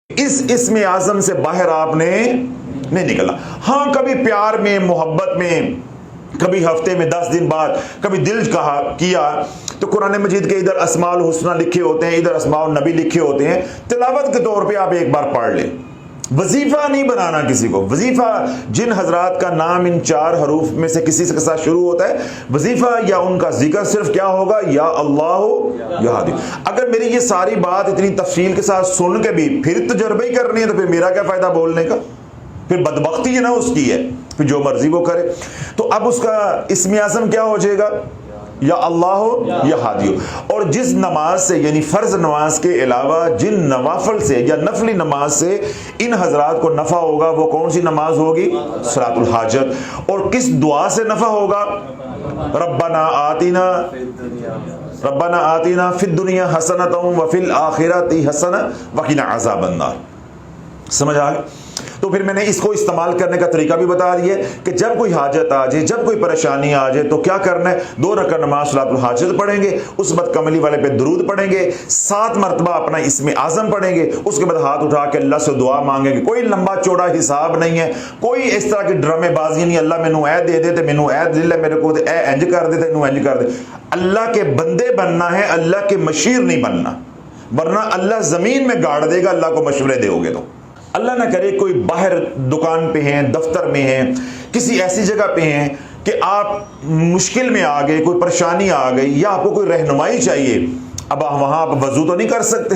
اس اسم اعظم سے باہر آپ نے نہیں نکلنا. ہاں کبھی پیار میں، محبت میں، کبھی ہفتے میں 10 دن بعد کبھی دل کیا تو قرآن مجید کے ادھر اسماء الحسنہ لکھے ہوتے ہیں، ادھر اسماء النبی لکھے ہوتے ہیں، تلاوت کے طور پہ آپ ایک بار پڑھ لیں. وظیفہ نہیں بنانا کسی کو. وظیفہ جن حضرات کا نام ان 4 حروف میں سے کسی کے ساتھ شروع ہوتا ہے، وظیفہ یا ان کا ذکر صرف کیا ہوگا؟ یا اللہ یا ہادی. اگر میری یہ ساری بات اتنی تفصیل کے ساتھ سن کے بھی پھر تجربہ ہی کرنی ہے تو پھر میرا کیا فائدہ بولنے کا؟ پھر بدبختی ہے نا اس کی ہے، پھر جو مرضی وہ کرے. تو اب اس کا اسم اعظم کیا ہو جائے گا؟ یا اللہ ہو یا ہادی ہو. اور جس نماز سے یعنی فرض نماز کے علاوہ جن نوافل سے یا نفلی نماز سے ان حضرات کو نفع ہوگا وہ کون سی نماز ہوگی؟ صلاۃ الحاجت. اور کس دعا سے نفع ہوگا؟ ربنا آتینا فی الدنیا حسنۃ وفی الآخرۃ حسنۃ وقنا عذاب النار. سمجھ آ گئی؟ تو پھر میں نے اس کو استعمال کرنے کا طریقہ بھی بتا دیا کہ جب کوئی حاجت آ جائے، جب کوئی پریشانی آ جائے تو کیا کرنا ہے؟ 2 رکعت نماز صلاۃ الحاجت پڑھیں گے، اس بعد کملی والے پہ درود پڑھیں گے، 7 مرتبہ اپنا اسم اعظم پڑھیں گے، اس کے بعد ہاتھ اٹھا کے اللہ سے دعا مانگیں گے. کوئی لمبا چوڑا حساب نہیں ہے، کوئی اس طرح کی ڈرامے بازی نہیں. اللہ مینوں اے دے دے تے مینوں اے دے لے، میرے کو اے انج کر دے تے انو انج کر دے. اللہ کے بندے بننا ہے، اللہ کے مشیر نہیں بننا، ورنہ اللہ زمین میں گاڑ دے گا اللہ کو مشورے دے ہوگے تو. اللہ نہ کرے کوئی باہر دکان پہ ہیں، دفتر میں ہیں، کسی ایسی جگہ پہ ہیں کہ آپ مشکل میں آ گئے، کوئی پریشانی آ گئی یا آپ کو کوئی رہنمائی چاہیے. اب وہاں آپ وضو تو نہیں کر سکتے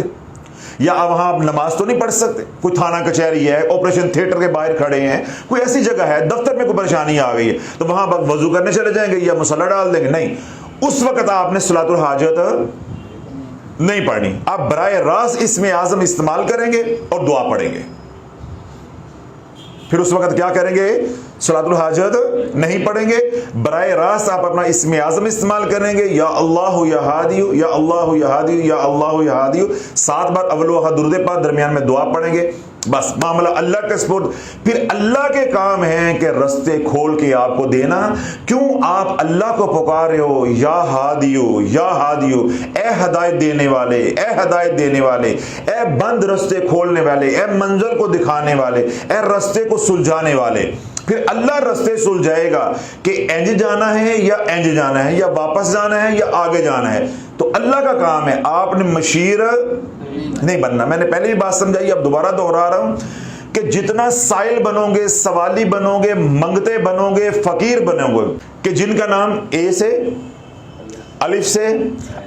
یا وہاں آپ نماز تو نہیں پڑھ سکتے. کوئی تھانہ کچہری ہے، آپریشن تھیٹر کے باہر کھڑے ہیں، کوئی ایسی جگہ ہے، دفتر میں کوئی پریشانی آ گئی ہے تو وہاں آپ وضو کرنے چلے جائیں گے یا مصلی ڈال دیں گے؟ نہیں. اس وقت آپ نے صلاۃ الحاجت نہیں پڑھنی. آپ براہ راست اسم اعظم استعمال کریں گے اور دعا پڑھیں گے. پھر اس وقت کیا کریں گے؟ صلاۃ الحاجت نہیں پڑھیں گے، براہ راست آپ اپنا اسم اعظم استعمال کریں گے. یا اللہ یا ہادی، یا اللہ یا ہادی، یا اللہ یا ہادی. 7 بار اول وقت درود پاک، درمیان میں دعا پڑھیں گے. بس معاملہ اللہ کے سپرد. پھر اللہ کے کام ہیں کہ رستے کھول کے آپ کو دینا. کیوں آپ اللہ کو پکار رہے ہو؟ یا ہادیو، یا ہادیو، اے ہدایت دینے والے، اے ہدایت دینے والے، اے بند رستے کھولنے والے، اے منزل کو دکھانے والے، اے رستے کو سلجھانے والے. پھر اللہ رستے سلجھائے گا کہ انج جانا ہے یا انج جانا ہے، یا واپس جانا ہے یا آگے جانا ہے. تو اللہ کا کام ہے، آپ نے مشیر نہیں بننا. میں نے پہلے بھی بات سمجھائی، اب دوبارہ دہرا رہا ہوں کہ جتنا سائل بنو گے، سوالی بنو گے، منگتے بنو گے، فقیر بنو گے کہ جن کا نام اے سے، الف سے،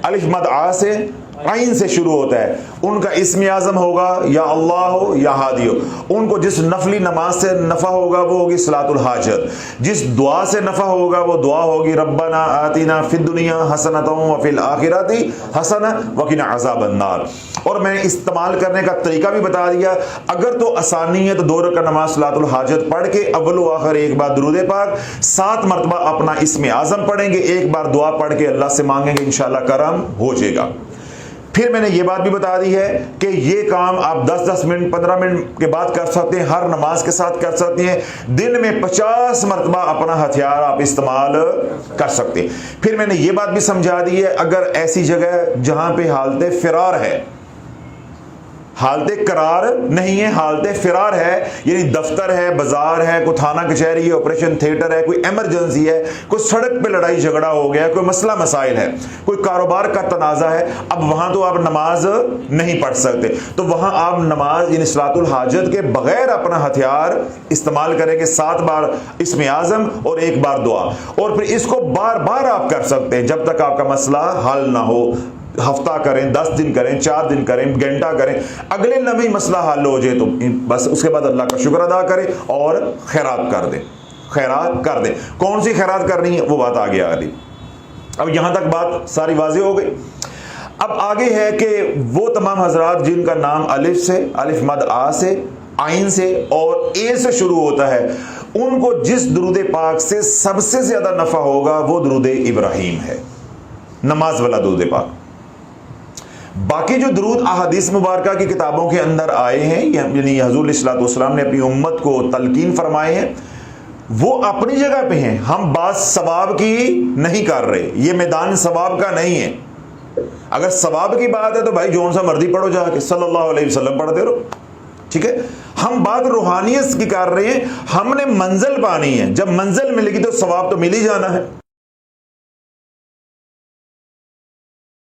الف مد آ سے، عین سے شروع ہوتا ہے، ان کا اسم اعظم ہوگا یا اللہ ہو یا ہادی ہو. ان کو جس نفلی نماز سے نفع ہوگا وہ ہوگی صلاۃ الحاجت. جس دعا سے نفع ہوگا وہ دعا ہوگی ربنا آتینا فی الدنیا حسنۃ وفی الآخرۃ حسنۃ وقنا عذاب النار. اور میں استعمال کرنے کا طریقہ بھی بتا دیا. اگر تو آسانی ہے تو 2 رکعت نماز صلاۃ الحاجت پڑھ کے اول و آخر ایک بار درود پاک، 7 مرتبہ اپنا اسم اعظم پڑھیں گے، ایک بار دعا پڑھ کے اللہ سے مانگیں گے، انشاءاللہ کرم ہو جائے گا. پھر میں نے یہ بات بھی بتا دی ہے کہ یہ کام آپ 10-10 منٹ 15 منٹ کے بعد کر سکتے ہیں، ہر نماز کے ساتھ کر سکتے ہیں. دن میں 50 مرتبہ اپنا ہتھیار آپ استعمال کر سکتے ہیں. پھر میں نے یہ بات بھی سمجھا دی ہے، اگر ایسی جگہ جہاں پہ حالت فرار ہے، حالت قرار نہیں ہے، حالت فرار ہے، یعنی دفتر ہے، بازار ہے، کوئی تھانہ کچہری ہے، آپریشن تھیٹر ہے، کوئی ایمرجنسی ہے، کوئی سڑک پہ لڑائی جھگڑا ہو گیا، کوئی مسئلہ مسائل ہے، کوئی کاروبار کا تنازع ہے، اب وہاں تو آپ نماز نہیں پڑھ سکتے، تو وہاں آپ نماز یعنی صلاۃ الحاجت کے بغیر اپنا ہتھیار استعمال کریں گے. 7 بار اسم اعظم اور 1 بار دعا. اور پھر اس کو بار بار آپ کر سکتے ہیں جب تک آپ کا مسئلہ حل نہ ہو. ہفتہ کریں، 10 دن کریں، 4 دن کریں، گھنٹہ کریں، اگلے لمحے مسئلہ حل ہو جائے تو بس اس کے بعد اللہ کا شکر ادا کریں اور خیرات کر دیں. خیرات کر دیں. کون سی خیرات کرنی ہے وہ بات آگے آ گئی. اب یہاں تک بات ساری واضح ہو گئی. اب آگے ہے کہ وہ تمام حضرات جن کا نام الف سے، الف مد آ سے، عین سے اور اے سے شروع ہوتا ہے، ان کو جس درود پاک سے سب سے زیادہ نفع ہوگا وہ درود ابراہیم ہے، نماز والا درود پاک. باقی جو درود احادیث مبارکہ کی کتابوں کے اندر آئے ہیں، یعنی حضور علیہ الصلوۃ والسلام نے اپنی امت کو تلقین فرمائے ہیں، وہ اپنی جگہ پہ ہیں. ہم بات ثواب کی نہیں کر رہے، یہ میدان ثواب کا نہیں ہے. اگر ثواب کی بات ہے تو بھائی جون سا مرضی پڑھو، جا کے صلی اللہ علیہ وسلم پڑھتے رہو. ٹھیک ہے، ہم بات روحانیت کی کر رہے ہیں، ہم نے منزل پانی ہے، جب منزل ملے گی تو ثواب تو مل ہی جانا ہے.